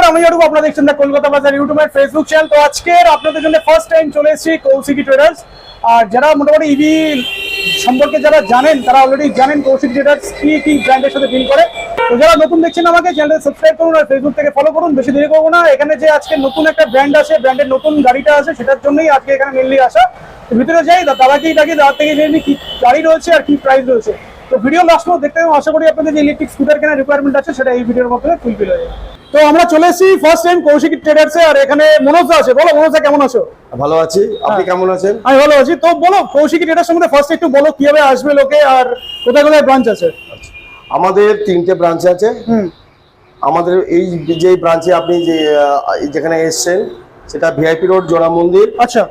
আমি জানবো আপনারা দেখছেন না কলকাতা বাজার ইউটিউব আর ফেসবুক চ্যানেল। তো আজকে আপনাদের জন্য ফার্স্ট টাইম চলে এসেছি কৌশিকী ট্রেডার্স। আর যারা মোটামুটি ইভি সম্পর্কে যারা জানেন তারা অলরেডি জানেন কৌশিকী ট্রেডার্স কি কি ব্র্যান্ডের সাথে ডিল করে। তো যারা নতুন দেখছেন আমাকে চ্যানেলটা সাবস্ক্রাইব করুন আর ফেসবুক থেকে ফলো করুন। বেশি দেরি করবো না, এখানে যে আজকে নতুন একটা ব্র্যান্ড আছে, ব্র্যান্ডের নতুন গাড়িটা আছে, সেটার জন্যই আজকে এখানে মেনলি আসা। ভিতরে যাই দাদাকেই ডাকি, দাদা থেকে জেনে কি গাড়ি রয়েছে আর কি প্রাইস রয়েছে। তো ভিডিও লাস্ট পর্যন্ত দেখতে হবে। আশা করি আপনাদের যে ইলেকট্রিক স্কুটার কেনার রিকোয়ারমেন্ট আছে সেটা এই ভিডিওর মধ্যে ফুলফিল হয়ে যাবে। তো আমরা চলে এসেছি ফার্স্ট টাইম কৌশিকী ট্রেডার্সে, আর এখানে মনোজ আছে। বলো মনোজ, কেমন আছো? ভালো আছি, আপনি কেমন আছেন? আমি ভালো আছি। তো বলো কৌশিকী ট্রেডার্স সম্বন্ধে ফার্স্ট একটু বলো, কিভাবে আসবে লোকে আর কোথায় কোথায় ব্রাঞ্চ আছে? আমাদের 3টে ব্রাঞ্চ আছে। আমাদের এই যে ব্রাঞ্চে আপনি যেখানে এসেছেন সেটা ভিআইপি রোড জোড়া মন্দির। আচ্ছা।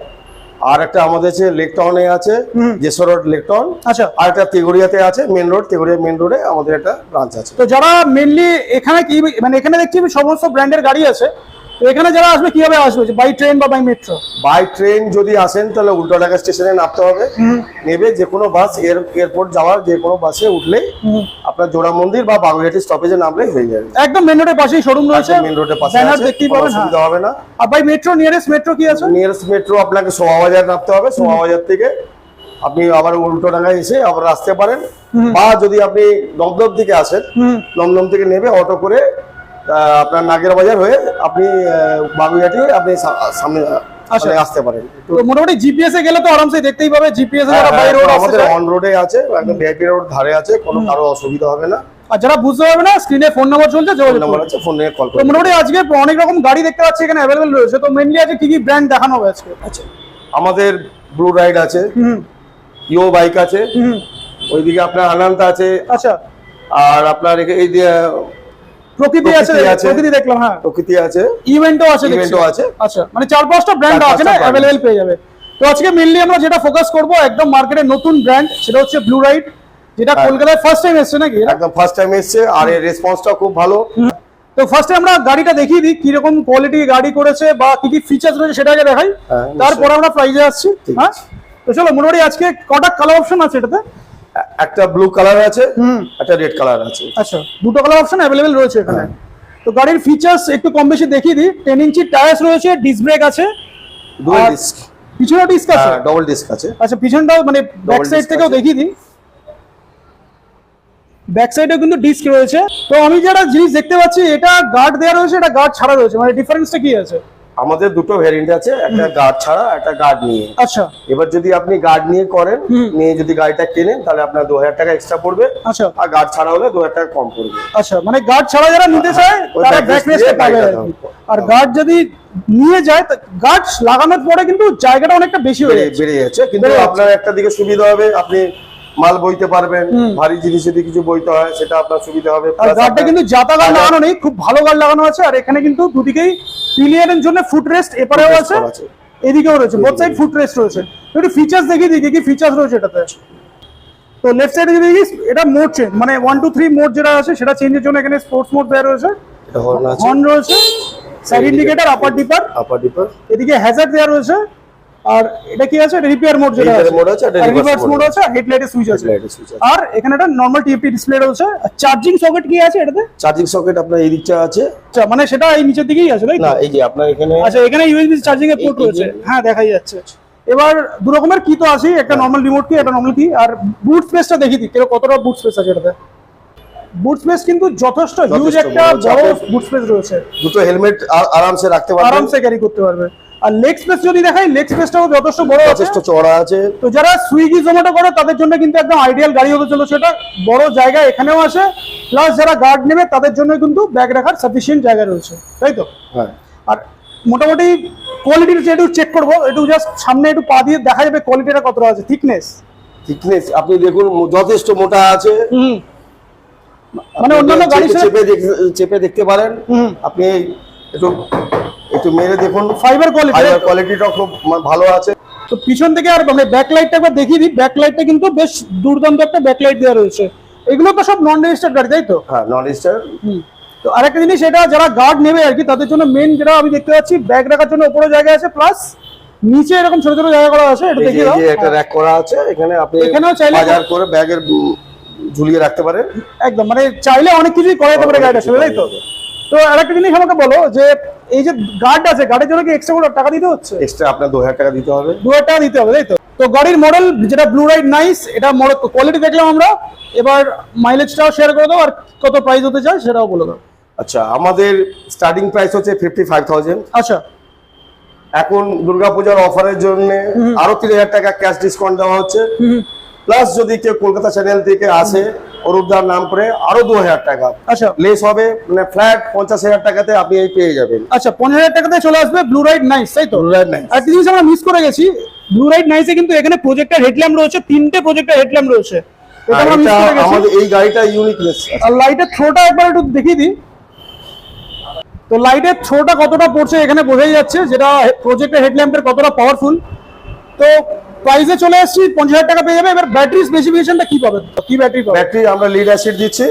আর একটা আমাদের লেক টাউনে আছে, জেসর রোড লেক টাউন। আচ্ছা। আর একটা তেগুড়িয়াতে আছে, মেন রোড তেগুড়িয়া মেন রোডে আমাদের একটা ব্রাঞ্চ আছে। তো যারা মেনলি এখানে কি মানে এখানে দেখছি সমস্ত ব্র্যান্ডের গাড়ি আছে, তো এখানে যারা আসবে কিভাবে আসবে? বাই ট্রেন বা বাই মেট্রো? বাই ট্রেন যদি আসেন তাহলে উল্টোডাঙ্গা স্টেশনে নামতে হবে, নেবে যে কোনো বাস এয়ারপোর্ট যাওয়ার যে কোনো বাসে উঠলেই আপনার জোড়া মন্দির বা বাগুইহাটি স্টপেজে নামলেই হয়ে যাবে। একদম মেন রোডের পাশেই শোরুম রয়েছে, মেন রোডের পাশে ব্যানার আছে, দেখতেই পাবেন, অসুবিধা হবে না। আর বাই মেট্রো নিয়ারেস্ট মেট্রো কি আছে? নিয়ারেস্ট মেট্রো আপনাকে শোভাবাজার নামতে হবে, শোভাবাজার থেকে আপনি আবার উল্টোডাঙ্গায় এসে আবার আসতে পারেন। বা যদি আপনি দমদম থেকে আসেন, দমদম থেকে নেবে অটো করে আপনার নাগের বাজার হয়ে আপনি বাগুইহাটি আপনি সামনে আসতে পারেন। তো মোটামুটি জিপিএস এ গেলে তো আরামসে দেখতেই পাবে জিপিএস এর বাই রোড আমাদের অন রোডে আছে, একদম ভিআইপি রোড ধারে আছে, কোনো কারো অসুবিধা হবে না। আর যারা বুঝতে পারবে না স্ক্রিনে ফোন নাম্বার চলছে, যোগাযোগ নাম্বার আছে, ফোনে কল করুন। তো মোটামুটি আজকে অনেক রকম গাড়ি দেখতে পাচ্ছি এখানে अवेलेबल রয়েছে। তো মেইনলি আজকে কি কি ব্র্যান্ড দেখানো হবে আজকে? আচ্ছা, আমাদের ব্লু রাইড আছে, ইও বাইক আছে, ওইদিকে আপনার আনন্দ আছে। আচ্ছা। আর আপনার এই প্রকৃতি আছে, প্রকৃতি দেখলাম। হ্যাঁ, প্রকৃতি আছে, ইভেন্টও আছে, ইভেন্টও আছে। আচ্ছা, মানে 4-5টা ব্র্যান্ড আছে না, अवेलेबल পেয়ে যাবে। তো আজকে মেইনলি আমরা যেটা ফোকাস করব একদম মার্কেটের নতুন ব্র্যান্ড, সেটা হচ্ছে ব্লু রাইড, যেটা কলকাতায় ফার্স্ট টাইম এসেছে নাকি? একদম ফার্স্ট টাইম এসেছে, আর এর রেসপন্সটা খুব ভালো। তো ফার্স্টে আমরা গাড়িটা দেখিয়ে দিই কি রকম কোয়ালিটি গাড়ি করেছে বা কি কি ফিচার্স রয়েছে সেটা আগে দেখাই, তারপর আমরা প্রাইজে আসছি। হ্যাঁ, তো চলো মোটামুটি আজকে কটা কালার অপশন আছে এটাতে? একটা ব্লু কালার আছে, একটা রেড কালার আছে। আচ্ছা, দুটো কালার অপশন अवेलेबल রয়েছে এখানে। তো গাড়ির ফিচার্স একটু কম বেশি দেখিয়ে দিই। 10 ইঞ্চি টায়ার্স রয়েছে, ডিস্ক ব্রেক আছে, ডুয়াল ডিস্ক, পিছনে ডিস্ক আছে, ডাবল ডিস্ক আছে। আচ্ছা, পিছনটাও মানে ব্যাক সাইড থেকেও দেখিয়ে দিই, ব্যাক সাইডেও কিন্তু ডিস্ক রয়েছে। তো আমি যেটা জিনিস দেখতে পাচ্ছি, এটা গার্ড দেওয়া রয়েছে, এটা গার্ড ছাড়া রয়েছে, মানে ডিফারেন্সটা কি আছে? আমাদের দুটো ভ্যারিয়েন্ট আছে, একটা গার্ড ছাড়া, একটা গার্ড নিয়ে। আচ্ছা। এবার যদি আপনি গার্ড নিয়ে করেন, নিয়ে যদি গাড়িটা কেনেন তাহলে আপনার 2000 টাকা এক্সট্রা পড়বে। আচ্ছা। আর গার্ড ছাড়া হলে 2000 টাকা কম পড়বে। আচ্ছা, মানে গার্ড ছাড়া যারা নিতে চায় তারা ব্যাক রেস্টে পাবে। আর গার্ড যদি নিয়ে যায়, গার্ড লাগানোর পরে কিন্তু জায়গাটা অনেকটা বেশি বেড়ে যাচ্ছে, কিন্তু আপনার একটা দিকে সুবিধা হবে, আপনি মাল বইতে পারবেন, ভারী জিনিস যদি কিছু বইতে হয় সেটা আপনার সুবিধা হবে। আর গার্ডটা কিন্তু জাতা গার্ড লাগানো নেই, খুব ভালো গার্ড লাগানো আছে। আর এখানে কিন্তু দুদিকেই পিলিয়নের জন্য ফুট রেস্ট এপারেও আছে, এদিকেও রয়েছে, বোথ সাইড ফুট রেস্ট রয়েছে। একটু ফিচার্স দেখিয়ে দিই কি ফিচার্স রয়েছে এটাতে। তো লেফট সাইডে যদি দেখিস, এটা মোড চেঞ্জ, মানে 1 2 3 মোড যেটা আছে সেটা চেঞ্জের জন্য এখানে স্পোর্টস মোড দেওয়া রয়েছে, হর্ন রয়েছে, সাইড ইন্ডিকেটর, আপার ডিপার, এদিকে হ্যাজার্ড দেওয়া রয়েছে। আর এটা কি আছে? রিপেয়ার মোড যেটা আছে, রিভার্স মোড আছে, হেডলাইটের সুইচ আছে। আর এখানে একটা নরমাল টিএফটি ডিসপ্লে রয়েছে। আর চার্জিং সকেট কি আছে এটাতে? চার্জিং সকেট আপনার এই দিকটা আছে। আচ্ছা, মানে সেটা এই নিচের দিকেই আছে তাই না? এই যে আপনার এখানে, আচ্ছা, এখানে ইউএসবি চার্জিং এর পোর্ট রয়েছে। হ্যাঁ, দেখাই যাচ্ছে। এবার দু রকমের কি তো আছে, একটা নরমাল রিমোট কি, একটা নরমাল কি। আর বুট স্পেসটা দেখিয়ে দিই কতটা বুট স্পেস আছে এটাতে। বুট স্পেস কিন্তু যথেষ্ট হিউজ, একটা বড় বুট স্পেস রয়েছে। দুটো হেলমেট আরামসে রাখতে পারবে, আরামসে ক্যারি করতে পারবে। আর লেগ স্পেস যদি দেখাই, লেগ স্পেসটাও যথেষ্ট বড় আছে, যথেষ্ট চওড়া আছে। তো যারা সুইগি জোম্যাটো করে তাদের জন্য কিন্তু একদম আইডিয়াল গাড়ি হতে চলেছে এটা। বড় জায়গা এখানেও আছে, প্লাস যারা গার্ড নেবে তাদের জন্য কিন্তু ব্যাগ রাখার সাফিসিয়েন্ট জায়গা রয়েছে, তাই তো? হ্যাঁ। আর মোটামুটি কোয়ালিটিটা একটু চেক করবো, একটু জাস্ট সামনে একটু পা দিয়ে দেখা যাবে কোয়ালিটিটা কতটা আছে। থিকনেস আপনি দেখুন, যথেষ্ট মোটা আছে, মানে অন্যান্য গাড়ি চেপে দেখতে পারেন। আপনি একটু মেরে দেখুন, ফাইবার কোয়ালিটিটা খুব ভালো আছে। তো পিছন থেকে আর মানে ব্যাকলাইটটা একবার দেখিয়ে দিই। ব্যাকলাইটটা কিন্তু বেশ দুর্দান্ত একটা ব্যাকলাইট দেওয়া রয়েছে। এগুলো তো সব নন রেজিস্টার্ড গাড়ি, তাই তো? হ্যাঁ, নন রেজিস্টার্ড। তো আরেকটা জিনিস, এটা যারা গার্ড নেবে আর কি তাদের জন্য মেন যেটা আমি দেখতে পাচ্ছি, ব্যাগ রাখার জন্য উপরে জায়গা আছে, প্লাস নিচে এরকম ছোট ছোট জায়গা করা আছে। এটা দেখিয়ে দাও, একটা র‍্যাক করা আছে এখানে, আপনি এখানেও চাইলে বাজার করে ব্যাগের ঝুলিয়ে রাখতে পারেন। একদম, মানে চাইলে অনেক কিছুই করা যেতে পারে গাড়িটার সাথে, তাই তো? তো আরেকটা জিনিস আমাকে বলো যে এই যে গার্ড আছে, গার্ডের জন্য কি এক্সট্রা করে টাকা দিতে হচ্ছে? এক্সট্রা আপনার 2000 টাকা দিতে হবে। 2000 টাকা দিতে হবে, তাই তো? তো গাড়ির মডেল যেটা ব্লু রাইড নাইস, এটা কোয়ালিটি দেখলাম আমরা, এবার মাইলেজটাও শেয়ার করে দাও আর কত প্রাইস হতে চায় সেটাও বলে দাও। আচ্ছা, আমাদের স্টার্টিং প্রাইস হচ্ছে 55,000। আচ্ছা, এখন দুর্গাপূজার অফারের জন্য আরো 3000 টাকা ক্যাশ ডিসকাউন্ট দেওয়া হচ্ছে। প্লাস যদি কেউ কলকাতা চ্যানেল থেকে আসে অরূপদার নাম করে আরো 2000 টাকা আচ্ছা, লেস হবে, মানে ফ্ল্যাট 50,000 টাকাতে আপনি এই পেয়ে যাবেন। আচ্ছা, 50,000 টাকাতে চলে আসবে ব্লু রাইড নাইস, তাই তো? Blue Ride Nice। একটা জিনিস আমরা মিস করে গেছি, ব্লু রাইড নাইসে কিন্তু এখানে প্রজেক্টর হেডল্যাম্প রয়েছে, 3টে প্রজেক্টর হেডল্যাম্প রয়েছে, এটা আমরা মিস করে গেছি। আমাদের এই গাড়িটা ইউনিকনেস। আর লাইটের থ্রোটা একবার একটু দেখিয়ে দিই। তো লাইটের থ্রোটা কতটা পড়ছে এখানে বোঝাই যাচ্ছে, যেটা প্রজেক্টর হেডল্যাম্পের কতটা পাওয়ারফুল। তো প্রাইসে চলে আসছি, 50,000 টাকা পেয়ে যাবে। এবার ব্যাটারি স্পেসিফিকেশনটা কি পাবে, কি ব্যাটারি পাবে? ব্যাটারি আমরা লিড অ্যাসিড দিচ্ছি,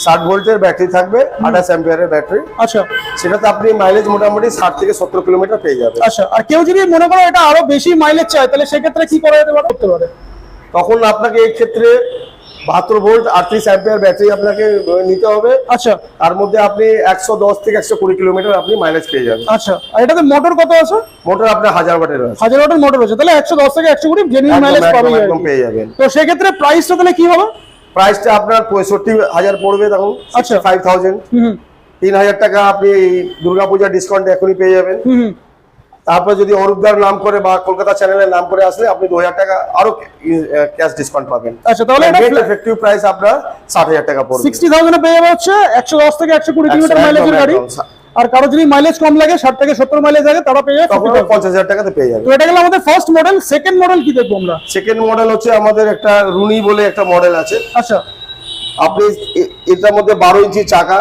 60 ভোল্টের ব্যাটারি থাকবে, 28 অ্যাম্পিয়ারের ব্যাটারি। আচ্ছা, সেটাতে আপনি মাইলেজ মোটামুটি 60 থেকে 70 কিলোমিটার পেয়ে যাবেন। আচ্ছা, আর কেউ যদি মনে করো এটা আরো বেশি মাইলেজ চায়, তাহলে সেক্ষেত্রে কি করা যেতে পারে, করতে পারে? তখন আপনাকে এই ক্ষেত্রে 72 ভোল্ট 38 অ্যাম্পিয়ার ব্যাটারি আপনাকে নিতে হবে। আচ্ছা, তার মধ্যে আপনি 110 থেকে 120 কিলোমিটার আপনি মাইলেজ পেয়ে যাবেন। আচ্ছা, আর এটাতে মোটর কত আছে? মোটর আপনার 1000 ওয়াটের আছে। 1000 ওয়াটের মোটর আছে, তাহলে 110 থেকে 120 জেনুইন মাইলেজ পাবেন, একদম পেয়ে যাবেন। তো সেক্ষেত্রে প্রাইসটা তাহলে কি হবে? প্রাইসটা আপনার 65,000 পড়বে তখন। আচ্ছা, 65,000। 3000 টাকা আপনি দুর্গাপূজার ডিসকাউন্ট এখনই পেয়ে যাবেন। তারপর যদি অরূপদার নাম করে বা কলকাতা চ্যানেলের নাম করে আসলে আপনি 2000 টাকা আরো ক্যাশ ডিসকাউন্ট পাবেন। আচ্ছা, তাহলে এটা এফেক্টিভ প্রাইস আপনার 60,000 টাকা পড়বে। 60,000 এ পেয়ে যাবে হচ্ছে 110 থেকে 120 কিলোমিটার মাইলেজের গাড়ি। আর কারো যদি মাইলেজ কম লাগে, 60 থেকে 70 মাইলেজ লাগে, তারা পেয়ে যাবে তখন 50,000 টাকাতে পেয়ে যাবে। তো এটা গেল আমাদের ফার্স্ট মডেল। সেকেন্ড মডেল কি দেখবো আমরা? সেকেন্ড মডেল হচ্ছে আমাদের একটা রুনি বলে একটা মডেল আছে। আচ্ছা, আপনি এটার মধ্যে 12 ইঞ্চি চাকা,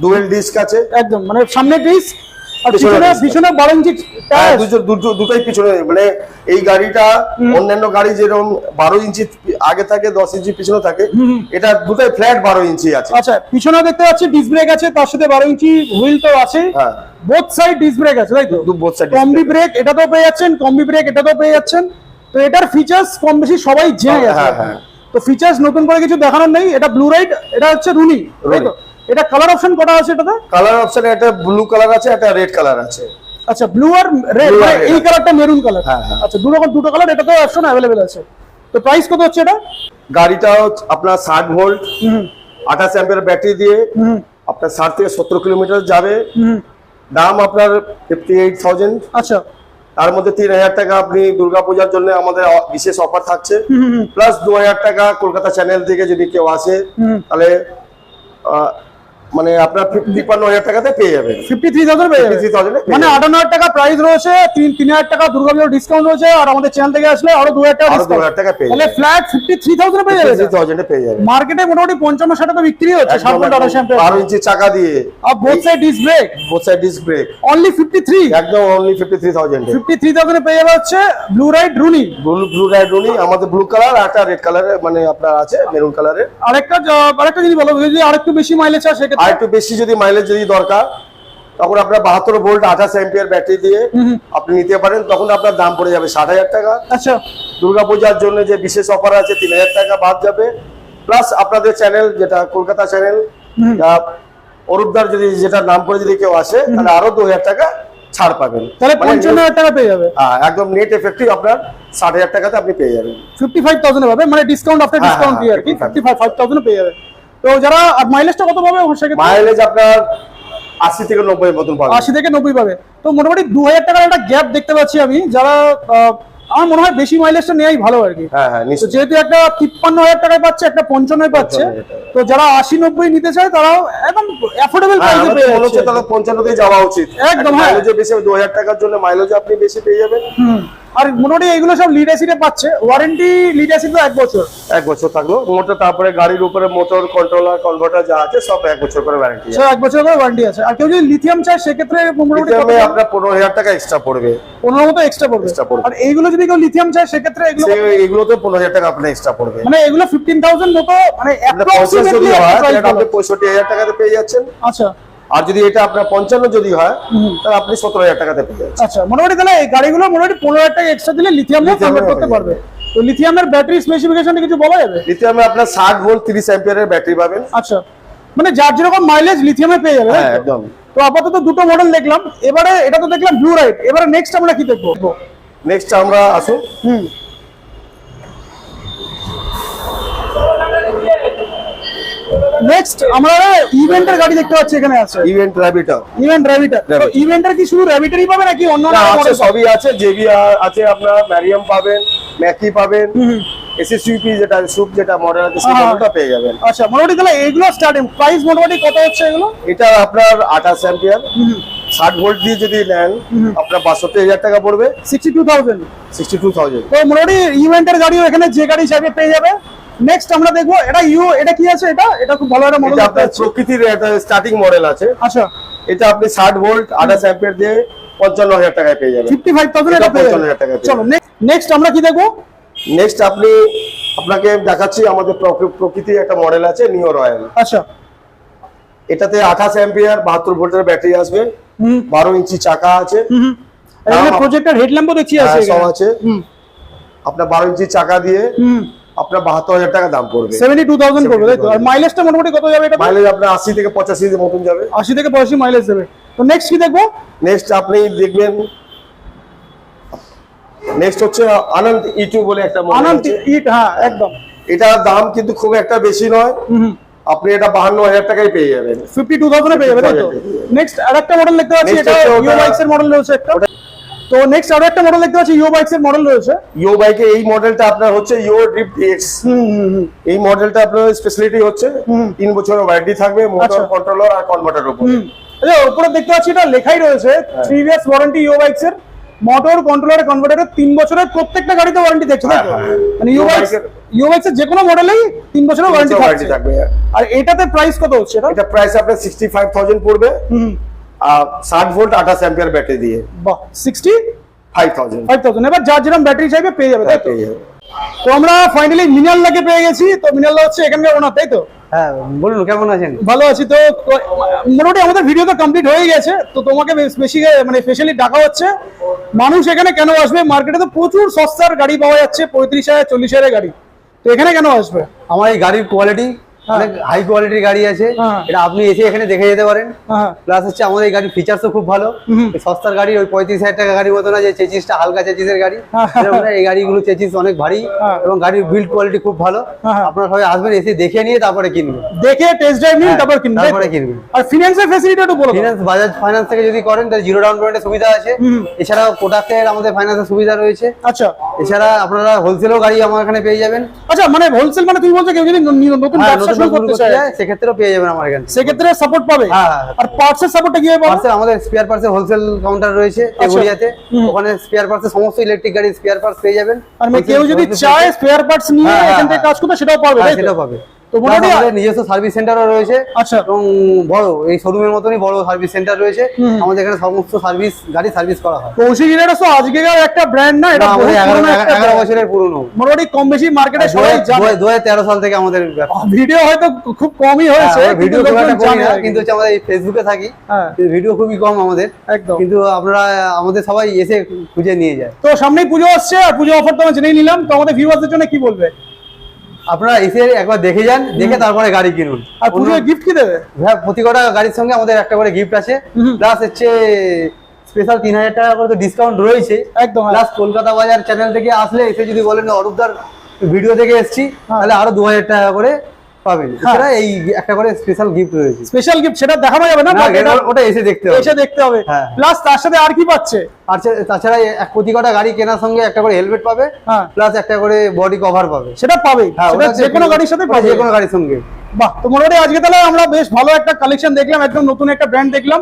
ডুয়েল ডিস্ক আছে, একদম মানে সামনে ডিস্ক আর পিছনে পিছনে 12 ইঞ্চি টায়ার। দুটোই পিছনে। মানে এই গাড়িটা অন্যান্য গাড়ি যেরকম 12 ইঞ্চি আগে থাকে, 10 ইঞ্চি পিছনে থাকে, এটা দুটোই ফ্ল্যাট 12 ইঞ্চি আছে। আচ্ছা, পিছনে দেখতে পাচ্ছি ডিস্ক ব্রেক আছে, তার সাথে 12 ইঞ্চি হুইল তো আছে। হ্যাঁ, বোথ সাইড ডিস্ক ব্রেক আছে, তাই তো? বোথ সাইড কম্বি ব্রেক এটা তো পেয়ে যাচ্ছেন, কম্বি ব্রেক এটা তো পেয়ে যাচ্ছেন। তো এটার ফিচার্স কম বেশি সবাই জেনে গেছে। হ্যাঁ, তো ফিচার্স নতুন করে কিছু দেখানোর নেই। এটা ব্লু রাইড, এটা হচ্ছে রুনি, তাই তো? এটা কালার অপশন কটা আছে এটাতে? কালার অপশনে একটা ব্লু কালার আছে, একটা রেড কালার আছে। আচ্ছা, ব্লু আর রেড, এই কালারটা মেরুন কালার। আচ্ছা, দুটো কালার এটাতেও অপশন अवेलेबल আছে। তো প্রাইস কত হচ্ছে এটা? গাড়িটা আপনার 60 ভোল্ট 28 অ্যাম্পিয়ার ব্যাটারি দিয়ে আপনার 60 থেকে 70 কিলোমিটার যাবে। দাম আপনার 58,000। আচ্ছা, তার মধ্যে 3000 টাকা আপনি দুর্গাপূজার জন্য আমাদের বিশেষ অফার থাকছে, প্লাস 2000 টাকা কলকাতা চ্যানেল থেকে যদি কেউ আসে তাহলে মানে আপনার 53,000 টাকাতে পেয়ে যাবেন। 53,000 পেয়ে যাবেন, 53,000 মানে 58,000 টাকা প্রাইস রয়েছে, 3,000 টাকা দুর্গাপূজার ডিসকাউন্ট রয়েছে, আর আমাদের চ্যানেল থেকে আসলে আরো 2,000 টাকা ডিসকাউন্ট। 2,000 টাকা পেয়ে তাহলে যাবেন। ফ্ল্যাট 53,000 পেয়ে যাবেন। 53,000 পেয়ে যাবেন। মার্কেটে মোটামুটি 55-60 টাকা বিক্রি হচ্ছে 60 ভোল্ট 28 অ্যাম্পিয়ার, 12 ইঞ্চি চাকা দিয়ে, আর both side disc brake, both side disc brake, only 53। একদম অনলি 53,000 এ। 53,000 এ পেয়ে যাবে হচ্ছে ব্লু রাইড রুনি। ব্লু রাইড রুনি আমাদের ব্লু কালার আর একটা রেড কালারের, মানে আপনার আছে মেরুন কালারের। আরেকটা জিনিস বলো, যদি আরেকটু বেশি মাইলেজ চায় সেক্ষেত্রে? আর একটু বেশি যদি মাইলেজ যদি দরকার, তখন আপনার 72 ভোল্ট 28 অ্যাম্পিয়ার ব্যাটারি দিয়ে আপনি নিতে পারেন। তখন আপনার দাম পড়ে যাবে 60,000 টাকা। আচ্ছা, দুর্গাপূজার জন্য যে বিশেষ অফার আছে 3,000 টাকা বাদ যাবে। প্লাস আপনাদের চ্যানেল যেটা কলকাতা চ্যানেল, অরূপদার যদি যেটা নাম করে যদি কেউ আসে তাহলে আরো 2,000 টাকা ছাড় পাবেন। তাহলে 55,000 টাকা পেয়ে যাবে। একদম নেট এফেক্টিভ আপনার 60,000 টাকাতে আপনি পেয়ে যাবেন। 55,000 পাবে, মানে ডিসকাউন্ট আফটার ডিসকাউন্ট দিয়ে আর কি 55,000 পেয়ে যাবে। তো যারা মাইলেজটা কত পাবে সেক্ষেত্রে? মাইলেজ আপনার 80 থেকে 90 মতন পাবে। 80 থেকে 90 পাবে। তো মোটামুটি 2,000 টাকার একটা গ্যাপ দেখতে পাচ্ছি আমি। যারা আমার মনে হয় বেশি মাইলেজটা নেওয়াই ভালো আর কি। হ্যাঁ, তো যেহেতু একটা 53,000 টাকায় পাচ্ছে, একটা 55 পাচ্ছে, তো যারা 80-90 নিতে চায় তারাও একদম অ্যাফোর্ডেবল প্রাইসে পেয়ে যাচ্ছে। তাহলে 55 তেই যাওয়া উচিত একদম। মাইলেজে বেশি 2,000 টাকার জন্য মাইলেজ আপনি বেশি পেয়ে যাবেন। আর মোটামুটি এগুলো সব লিড অ্যাসিডে পাচ্ছে। ওয়ারেন্টি লিড অ্যাসিড তো 1 বছর। 1 বছর থাকলো মোটর, তারপরে গাড়ির উপরে মোটর কন্ট্রোলার কনভার্টার যা আছে সব 1 বছর করে ওয়ারেন্টি আছে। 1 বছর করে ওয়ারেন্টি আছে। আর কেউ যদি লিথিয়াম চায় সেক্ষেত্রে মোটামুটি আপনার 15,000 টাকা এক্সট্রা পড়বে। 15 মতো এক্সট্রা পড়বে। আর এইগুলো যদি কেউ লিথিয়াম চায় সেক্ষেত্রে এগুলোতে 15,000 টাকা আপনার এক্সট্রা পড়বে। মানে এগুলো 15,000 মতো, মানে অ্যাপ্রক্সিমেটলি আপনি 65,000 টাকাতে পেয়ে যাচ্ছেন। আচ্ছা, আর যদি এটা আপনার 55 যদি হয় তাহলে আপনি 17,000 টাকাতে পেয়ে যাচ্ছেন। আচ্ছা, মোটামুটি তাহলে এই গাড়িগুলো মোটামুটি 15,000 টাকা এক্সট্রা দিলে লিথিয়ামে কনভার্ট করতে পারবে। তো লিথিয়ামের ব্যাটারি স্পেসিফিকেশনে কিছু বলা যাবে? লিথিয়ামে আপনার 60 ভোল্ট 30 অ্যাম্পিয়ারের ব্যাটারি পাবেন। আচ্ছা, মানে যার যেরকম মাইলেজ লিথিয়ামে পেয়ে যাবে, তাই হ্যাঁ তো? একদম। তো আপাতত দুটো মডেল দেখলাম, এবারে এটা তো দেখলাম ব্লু রাইড, এবারে নেক্সট আমরা কি দেখবো? নেক্সট আমরা আসুন, হুম, নেক্সট আমরা ইভেন্টের গাড়ি দেখতে পাচ্ছি এখানে আছে, ইভেন্ট র্যাবিটার। ইভেন্ট র্যাবিটার। তো Rabbit। ইভেন্টার কি শুধু র্যাবিটারই পাবে নাকি অন্য আছে, মডেল? সবই আছে, জেভিআর আছে, আপনার ম্যারিয়াম পাবেন, ম্যাকি পাবেন, এসএসইউপি যেটা সুপ যেটা মডেল আছে সেই হ্যাঁ। মডেলটা পেয়ে যাবেন। আচ্ছা, মোটামুটি তাহলে এইগুলো স্টার্টিং প্রাইস মোটামুটি কত হচ্ছে এগুলো? এটা আপনার 28 অ্যাম্পিয়ার 60 ভোল্ট দিয়ে যদি নেন আপনার 62,000 টাকা পড়বে, 62,000। 62,000। তো মোটামুটি ইভেন্টের গাড়িও এখানে যে গাড়ি চাইবে পেয়ে যাবে। নেক্সট আমরা দেখবো এটা কি আছে, এটা খুব ভালো একটা মডেল এটা দেখতে আপনার পাচ্ছি। প্রকৃতির একটা স্টার্টিং মডেল আছে, আচ্ছা, এটা আপনি 60 ভোল্ট 28 অ্যাম্পিয়ার দিয়ে 55,000 টাকায় পেয়ে যাবেন। 55,000 এটা এটা পেয়ে 55,000 টাকা যাবে। পেয়ে চলো নেক্সট আমরা কি দেখবো? নেক্সট আপনাকে দেখাচ্ছি আমাদের প্রকৃতির একটা মডেল আছে নিও রয়্যাল। আচ্ছা, এটাতে 28 অ্যাম্পিয়ার 72 ভোল্টের ব্যাটারি আসবে, 12 ইঞ্চি চাকা আছে, এখানে দাম- প্রজেক্টর হেডল্যাম্পও দেখছি আছে হ্যাঁ, সব এখানে। আছে। আপনার 12 ইঞ্চি চাকা দিয়ে আপনার 72,000 টাকা দাম পড়বে। 72,000 পড়বে, তাই তো? আর মাইলেজটা মোটামুটি কত যাবে এটা? মাইলেজ আপনার 80 থেকে 85 এর মতন যাবে। 80 থেকে 85 মাইলেজ দেবে। তো নেক্সট কি দেখবো? নেক্সট আপনি দেখবেন, নেক্সট হচ্ছে আনন্দ ইটু বলে একটা মডেল আনন্দ আছে। ইট, হ্যাঁ একদম। এটার দাম কিন্তু খুব একটা বেশি নয়, আপনি এটা 52,000 টাকায় পেয়ে যাবেন। 52,000 এ পেয়ে যাবে, তাই তো? 52,000 নেক্সট আরেকটা মডেল দেখতে পাচ্ছি, Next এটা হচ্ছে ইও ওটা- বাইকস এর মডেল রয়েছে একটা। তো নেক্সট আরেকটা মডেল দেখতে পাচ্ছি, ইও বাইকস এর মডেল রয়েছে। ইও বাইকে এই মডেলটা আপনার হচ্ছে ইও ড্রিফট এক্স। এই মডেলটা আপনার স্পেশালিটি হচ্ছে 3 বছরের ওয়ারেন্টি থাকবে, মোটর আচ্ছা। কন্ট্রোলার আর কনভার্টার উপরে। আচ্ছা, উপরে দেখতে পাচ্ছি এটা লেখাই রয়েছে 3 ইয়ার্স ওয়ারেন্টি ইও বাইকস এর, মোটর কন্ট্রোলার কনভার্টারের 3 বছরের প্রত্যেকটা গাড়িতে ওয়ারেন্টি দেখছো, তাই তো? হ্যাঁ, হ্যাঁ। মানে ইও বাইকস এর যে কোনো মডেলেই 3 বছরের ওয়ারেন্টি ওয়ারেন্টি থাকবে। থাকবে। আর এটাতে প্রাইস কত হচ্ছে এটা? এটা প্রাইস আপনার 65,000 পড়বে, আর 60 ভোল্ট 28 অ্যাম্পিয়ার ব্যাটারি দিয়ে বাহ, 65,000। 5,000 এবার যার যেরকম ব্যাটারি চাইবে পেয়ে যাবে, তাই তো? পেয়ে যাবে। তো আমরা ফাইনালি মিনালদাকে পেয়ে গেছি। তো মিনালদা হচ্ছে এখানকার ওনার, তাই তো? হ্যাঁ বলুন, কেমন আছেন? ভালো আছি। তো মোটামুটি আমাদের ভিডিও তো কমপ্লিট হয়ে গেছে, তো তোমাকে বেশি মানে স্পেশালি ডাকা হচ্ছে। মানুষ এখানে কেন আসবে? মার্কেটে তো প্রচুর সস্তার গাড়ি পাওয়া যাচ্ছে, 35,000 40,000 গাড়ি। তো এখানে কেন আসবে? আমার এই গাড়ির কোয়ালিটি অনেক হাই কোয়ালিটির গাড়ি আছে, হ্যাঁ। এটা আপনি এসে এখানে দেখে যেতে পারেন। হ্যাঁ, প্লাস হচ্ছে আমাদের এই গাড়ির ফিচার্সও খুব ভালো। এই সস্তার গাড়ি ওই 35,000 টাকা গাড়ির মতো না যে চেচিসটা হালকা চেচিসের গাড়ি, হ্যাঁ। এরকম না, এই গাড়িগুলো চেচিস অনেক ভারী হ্যাঁ। এবং গাড়ির বিল্ড কোয়ালিটি খুব ভালো। হ্যাঁ। আপনারা সবাই আসবেন, এসে দেখে নিয়ে তারপরে কিনবেন। দেখে টেস্ট ড্রাইভ নিন, হ্যাঁ, তারপর কিনবেন, তাই তো? তারপরে কিনবেন। আর ফিনান্সের ফ্যাসিলিটি একটু বলো। ফিনান্স বাজাজ ফাইন্যান্স থেকে যদি করেন তাহলে 0 ডাউন পেমেন্টের সুবিধা আছে। এছাড়াও কোটাকের আমাদের ফাইন্যান্সের সুবিধা রয়েছে। আচ্ছা, এছাড়া আপনারা হোলসেলও গাড়ি আমার এখানে পেয়ে যাবেন। আচ্ছা, মানে হোলসেল মানে তুমি বলছো কেউ যদি নতুন হ্যাঁ, ব্যবসা নতুন শুরু শুরু করতে করতে চায় চায় সেক্ষেত্রেও পেয়ে যাবেন আমার এখানে। সেক্ষেত্রে সাপোর্ট পাবে। হ্যাঁ, হ্যাঁ। আর পার্টসের সাপোর্টটা কিভাবে পাবে? পার্টসের আমাদের স্পেয়ার পার্টসের হোলসেল কাউন্টার রয়েছে এগুলিয়াতে, ওখানে স্পেয়ার পার্টসের সমস্ত ইলেকট্রিক গাড়ির স্পেয়ার পার্টস পেয়ে যাবেন। আর কেউ যদি চায় স্পেয়ার পার্টস নিয়ে হ্যাঁ, এখান থেকে হ্যাঁ। কাজ করতে, সেটাও পাবে, হ্যাঁ, তাই তো? সেটাও পাবে। তো Plus মোটামুটি আমাদের নিজস্ব সার্ভিস সেন্টারও রয়েছে। আচ্ছা। এবং বড় এই শোরুমের মতনই বড় সার্ভিস সেন্টার রয়েছে। আমাদের এখানে সমস্ত সার্ভিস গাড়ি সার্ভিস করা হয়। কৌশিক ইলেকট্রনিক্স তো আজকেকার একটা ব্র্যান্ড না, এটা না, বহু আমাদের পুরনো একটা 11 brand। বছরের পুরনো। মোটামুটি কম বেশি মার্কেটে সবাই জানে। 2013 সাল থেকে আমাদের ব্যবসা। ভিডিও হয়তো খুব কমই হয়েছে, হ্যাঁ, ভিডিও কিন্তু খুব একটা লোকজন করি জানে না, আর কি। কিন্তু হচ্ছে আমাদের এই ফেসবুকে থাকি, হ্যাঁ। ভিডিও খুবই কম আমাদের। একদম। কিন্তু আপনারা আমাদের সবাই এসে খুঁজে নিয়ে যায়। তো সামনেই পুজো আসছে, আর পুজো অফার তো আমরা জেনেই নিলাম। তো আমাদের ভিউয়ারদের জন্য কি বলবে? আপনারা এসে একবার দেখে যান, দেখে তারপরে গাড়ি কিনুন। আর পুজোয় গিফট কি দেবে? হ্যাঁ, প্রতি কটা গাড়ির সঙ্গে আমাদের একটা করে গিফট আছে। প্লাস হচ্ছে স্পেশাল 3,000 টাকা করে তো ডিসকাউন্ট রয়েছে। একদম। প্লাস কলকাতা বাজার চ্যানেল থেকে আসলে এসে যদি বলেন অরূপদার ভিডিও থেকে এসেছি, তাহলে আরো 2,000 টাকা করে পাবেন। এছাড়া এই একটা করে স্পেশাল গিফট রয়েছে। স্পেশাল গিফট সেটা দেখানো যাবে না, না, but এটা ওটা এসে দেখতে হবে। এসে দেখতে হবে। হ্যাঁ। প্লাস তার সাথে আর কি পাচ্ছে? আর তাছাড়া প্রতি কটা গাড়ি কেনার সঙ্গে একটা করে হেলমেট পাবে, হ্যাঁ। প্লাস একটা করে বডি কভার পাবে। সেটা পাবে, হ্যাঁ, সেটা ওটা যে কোনো গাড়ির সাথে পাবে। যে কোনো গাড়ির সঙ্গে। বাহ, তো মোটামুটি আজকে তাহলে আমরা বেশ ভালো একটা কালেকশন দেখলাম, একদম নতুন একটা ব্র্যান্ড দেখলাম।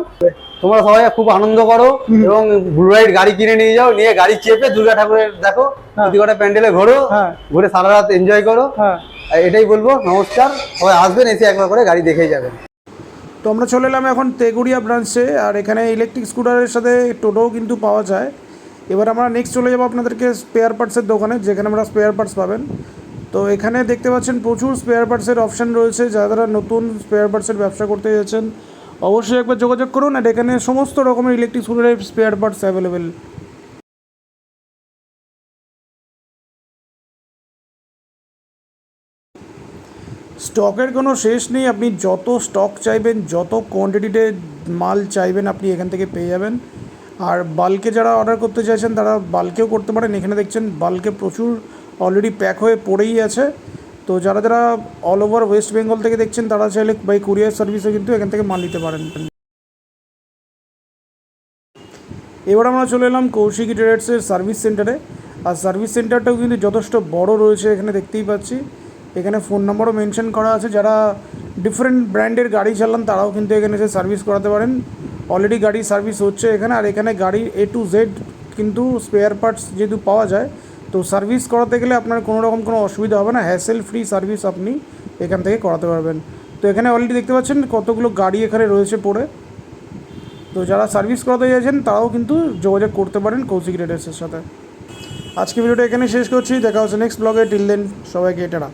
তোমরা সবাই খুব আনন্দ করো এবং ব্লু রাইড গাড়ি কিনে নিয়ে যাও, নিয়ে গাড়ি চেপে দুর্গা ঠাকুরের দেখো, প্রতি কটা প্যান্ডেলে ঘোরো, হ্যাঁ। ঘুরে সারা রাত এনজয় করো। হ্যাঁ। আর এটাই বলবো, নমস্কার, সবাই আসবেন, এসে একবার করে গাড়ি দেখেই যাবেন। তো আমরা চলে এলাম এখন তেগুড়িয়া ব্রাঞ্চে, আর এখানে ইলেকট্রিক স্কুটারের সাথে টোটোও কিন্তু পাওয়া যায়। এবার আমরা নেক্সট চলে যাবো আপনাদেরকে স্পেয়ার পার্টসের দোকানে, যেখানে আমরা স্পেয়ার পার্টস পাবেন। তো এখানে দেখতে পাচ্ছেন প্রচুর স্পেয়ার পার্টসের অপশান রয়েছে। যারা নতুন স্পেয়ার পার্টসের ব্যবসা করতে যাচ্ছেন অবশ্যই একবার যোগাযোগ করুন। আর এখানে সমস্ত রকমের ইলেকট্রিক স্কুটারের স্পেয়ার পার্টস অ্যাভেলেবেল। স্টকের কোনো শেষ নেই, আপনি যত স্টক চাইবেন, যত কোয়ান্টিটিতে মাল চাইবেন আপনি এখান থেকে পেয়ে যাবেন। আর বাল্কে যারা অর্ডার করতে চাইছেন তারা বাল্কেও করতে পারেন। এখানে দেখছেন বাল্কে প্রচুর অলরেডি প্যাক হয়ে পড়েই আছে। তো যারা যারা অল ওভার ওয়েস্ট বেঙ্গল থেকে দেখছেন তারা চাইলে বাই কুরিয়ার সার্ভিসে কিন্তু এখান থেকে মাল নিতে পারেন। এবার আমরা চলে এলাম কৌশিকী ট্রেডার্সের সার্ভিস সেন্টারে। আর সার্ভিস সেন্টারটাও কিন্তু যথেষ্ট বড় রয়েছে, এখানে দেখতেই পাচ্ছি। এখানে ফোন নম্বরও মেনশন করা আছে, যারা ডিফারেন্ট ব্র্যান্ডের গাড়ি চালান তারাও কিন্তু এখানে এসে সার্ভিস করাতে পারেন। অলরেডি গাড়ি সার্ভিস হচ্ছে এখানে। আর এখানে গাড়ির A to Z কিন্তু স্পেয়ার পার্টস যেহেতু পাওয়া যায়, তো সার্ভিস করাতে গেলে আপনার কোনো রকম কোনো অসুবিধা হবে না, হ্যাসেল ফ্রি সার্ভিস আপনি এখান থেকে করাতে পারবেন। তো এখানে অলরেডি দেখতে পাচ্ছেন কতগুলো গাড়ি এখানে রয়েছে পড়ে। তো যারা সার্ভিস করাতে চাইছেন তারাও কিন্তু যোগাযোগ করতে পারেন কৌশিকী ট্রেডার্সের সাথে। আজকে ভিডিওটা এখানে শেষ করছি, দেখা হচ্ছে নেক্সট ব্লগে। টিল দেন সবাইকে টাটা।